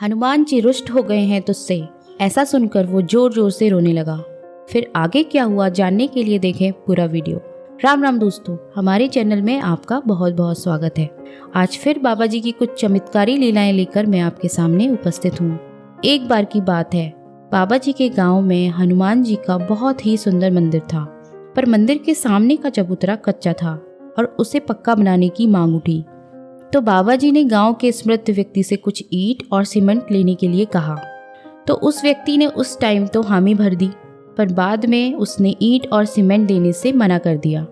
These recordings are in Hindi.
हनुमान जी रुष्ट हो गए हैं तुझसे। ऐसा सुनकर वो जोर जोर से रोने लगा। फिर आगे क्या हुआ जानने के लिए देखें पूरा वीडियो। राम राम दोस्तों, हमारे चैनल में आपका बहुत बहुत स्वागत है। आज फिर बाबा जी की कुछ चमत्कारी लीलाएं लेकर मैं आपके सामने उपस्थित हूँ। एक बार की बात है, बाबा जी के गांव में हनुमान जी का बहुत ही सुंदर मंदिर था, पर मंदिर के सामने का चबूतरा कच्चा था और उसे पक्का बनाने की मांग उठी। तो बाबा जी ने गांव के इस मृत व्यक्ति से कुछ ईंट और सीमेंट लेने के लिए कहा। तो उस व्यक्ति ने उस टाइम तो हामी भर दी, पर बाद में उसने ईंट और सीमेंट देने से मना कर दिया।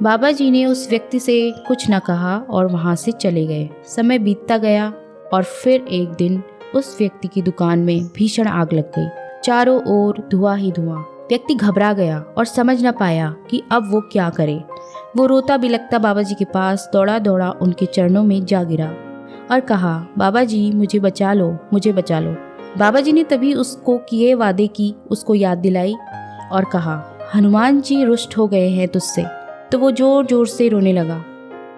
बाबा जी ने उस व्यक्ति से कुछ न कहा और वहां से चले गए। समय बीतता गया और फिर एक दिन उस व्यक्ति की दुकान में भीषण आग लग गई। चारों ओर धुआं ही धुआं। व्यक्ति घबरा गया और समझ न पाया कि अब वो क्या करे। वो रोता बिलखता बाबा जी के पास दौड़ा दौड़ा उनके चरणों में जा गिरा और कहा, बाबा जी मुझे बचा लो, मुझे बचा लो। बाबा जी ने तभी उसको किए वादे की उसको याद दिलाई और कहा, हनुमान जी रुष्ट हो गए हैं तुझसे। तो वो जोर जोर से रोने लगा।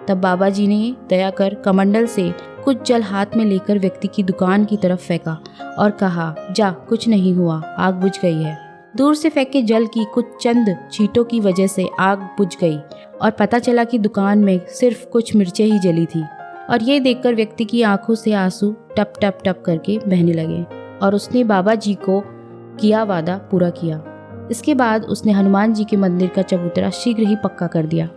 तब बाबा जी ने दया कर कमंडल से कुछ जल हाथ में लेकर व्यक्ति की दुकान की तरफ फेंका और कहा, जा, कुछ नहीं हुआ, आग बुझ गई है। दूर से फेंके जल की कुछ चंद छींटों की वजह से आग बुझ गई और पता चला कि दुकान में सिर्फ कुछ मिर्चें ही जली थी। और ये देखकर व्यक्ति की आंखों से आंसू टप टप टप करके बहने लगे और उसने बाबा जी को किया वादा पूरा किया। इसके बाद उसने हनुमान जी के मंदिर का चबूतरा शीघ्र ही पक्का कर दिया।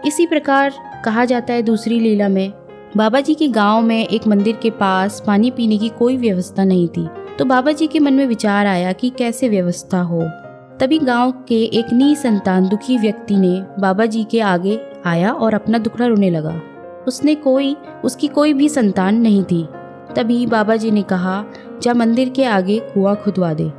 इसी प्रकार कहा जाता है दूसरी लीला में, बाबा जी के गांव में एक मंदिर के पास पानी पीने की कोई व्यवस्था नहीं थी। तो बाबा जी के मन में विचार आया कि कैसे व्यवस्था हो। तभी गांव के एक निसंतान दुखी व्यक्ति ने बाबा जी के आगे आया और अपना दुखड़ा रोने लगा। उसकी कोई भी संतान नहीं थी। तभी बाबा जी ने कहा, जा मंदिर के आगे कुआं खुदवा दे,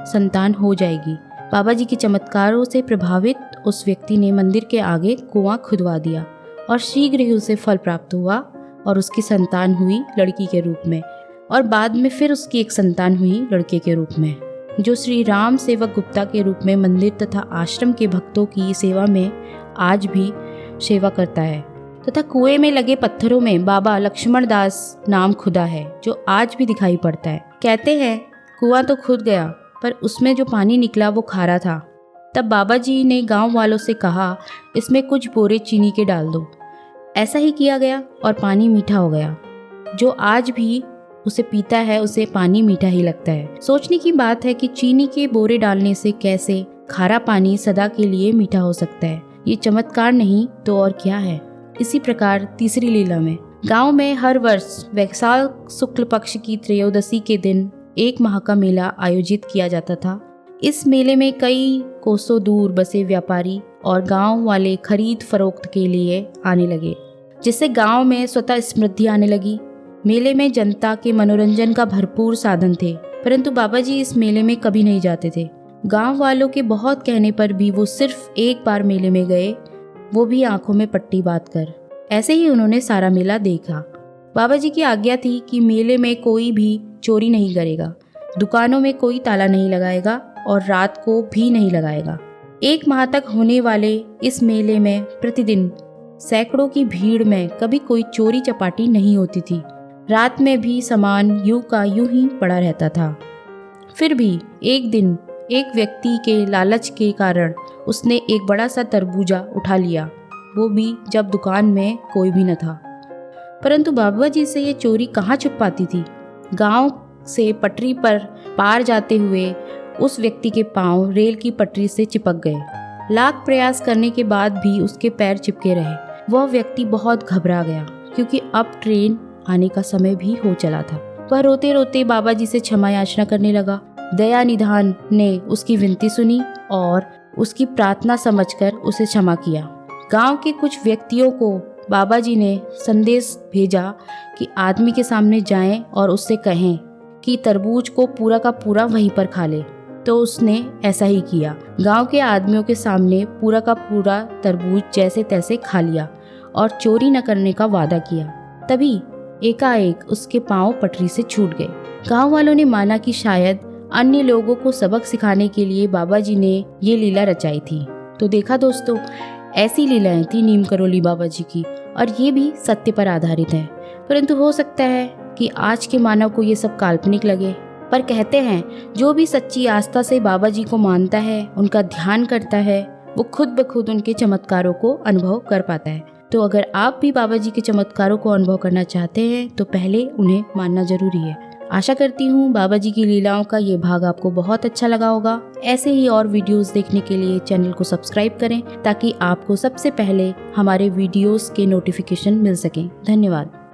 संतान हो जाएगी। बाबा जी के चमत्कारों से प्रभावित उस व्यक्ति ने मंदिर के आगे कुआं खुदवा दिया और शीघ्र ही उसे फल प्राप्त हुआ और उसकी संतान हुई लड़की के रूप में, और बाद में फिर उसकी एक संतान हुई लड़के के रूप में, जो श्री राम सेवक गुप्ता के रूप में मंदिर तथा आश्रम के भक्तों की सेवा में आज भी सेवा करता है। तथा कुएं में लगे पत्थरों में बाबा लक्ष्मण दास नाम खुदा है, जो आज भी दिखाई पड़ता है। कहते हैं कुआं तो खुद गया, पर उसमें जो पानी निकला वो खारा था। तब बाबा जी ने गांव वालों से कहा, इसमें कुछ बोरे चीनी के डाल दो। ऐसा ही किया गया और पानी मीठा हो गया। जो आज भी उसे पीता है उसे पानी मीठा ही लगता है। सोचने की बात है कि चीनी के बोरे डालने से कैसे खारा पानी सदा के लिए मीठा हो सकता है। ये चमत्कार नहीं तो और क्या है। इसी प्रकार तीसरी लीला में गांव में हर वर्ष वैशाख शुक्ल पक्ष की त्रयोदशी के दिन एक माह का मेला आयोजित किया जाता था। इस मेले में कई कोसों दूर बसे व्यापारी और गांव वाले खरीद फरोख्त के लिए आने लगे, जिससे गांव में स्वतः समृद्धि आने लगी। मेले में जनता के मनोरंजन का भरपूर साधन थे, परंतु बाबा जी इस मेले में कभी नहीं जाते थे। गांव वालों के बहुत कहने पर भी वो सिर्फ एक बार मेले में गए, वो भी आंखों में पट्टी बांधकर। ऐसे ही उन्होंने सारा मेला देखा। बाबा जी की आज्ञा थी कि मेले में कोई भी चोरी नहीं करेगा, दुकानों में कोई ताला नहीं लगाएगा और रात को भी नहीं लगाएगा। एक माह तक होने वाले इस मेले में प्रतिदिन सैकड़ों की भीड़ में कभी कोई चोरी चपाटी नहीं होती थी। रात में भी सामान यूं का यूं ही पड़ा रहता था। फिर भी एक दिन एक व्यक्ति के लालच के कारण उसने एक बड़ा सा तरबूजा उठा लिया, वो भी जब दुकान में कोई भी न था। परंतु बाबा जी से ये चोरी कहाँ छुप पाती थी। गांव से पटरी पर पार जाते हुए उस व्यक्ति के पांव रेल की पटरी से चिपक गए। लाख प्रयास करने के बाद भी उसके पैर चिपके रहे। वह व्यक्ति बहुत घबरा गया, क्योंकि अब ट्रेन आने का समय भी हो चला था। वह रोते रोते बाबा जी से क्षमा याचना करने लगा। दया निधान ने उसकी विनती सुनी और उसकी प्रार्थना समझकर उसे क्षमा किया। गांव के कुछ व्यक्तियों को बाबा जी ने संदेश भेजा कि आदमी के सामने जाएं और उससे कहें कि तरबूज को पूरा का पूरा वहीं पर खा ले। तो उसने ऐसा ही किया। गांव के आदमियों के सामने पूरा का पूरा तरबूज जैसे तैसे खा लिया और चोरी न करने का वादा किया। तभी एकाएक उसके पांव पटरी से छूट गए। गांव वालों ने माना कि शायद अन्य लोगों को सबक सिखाने के लिए बाबा जी ने ये लीला रचाई थी। तो देखा दोस्तों, ऐसी लीलाएं थी नीम करोली बाबा जी की, और ये भी सत्य पर आधारित है। परंतु हो सकता है कि आज के मानव को ये सब काल्पनिक लगे। पर कहते हैं जो भी सच्ची आस्था से बाबा जी को मानता है, उनका ध्यान करता है, वो खुद ब खुद उनके चमत्कारों को अनुभव कर पाता है। तो अगर आप भी बाबा जी के चमत्कारों को अनुभव करना चाहते हैं तो पहले उन्हें मानना जरूरी है। आशा करती हूँ बाबा जी की लीलाओं का ये भाग आपको बहुत अच्छा लगा होगा। ऐसे ही और वीडियोस देखने के लिए चैनल को सब्सक्राइब करें ताकि आपको सबसे पहले हमारे वीडियोस के नोटिफिकेशन मिल सकें। धन्यवाद।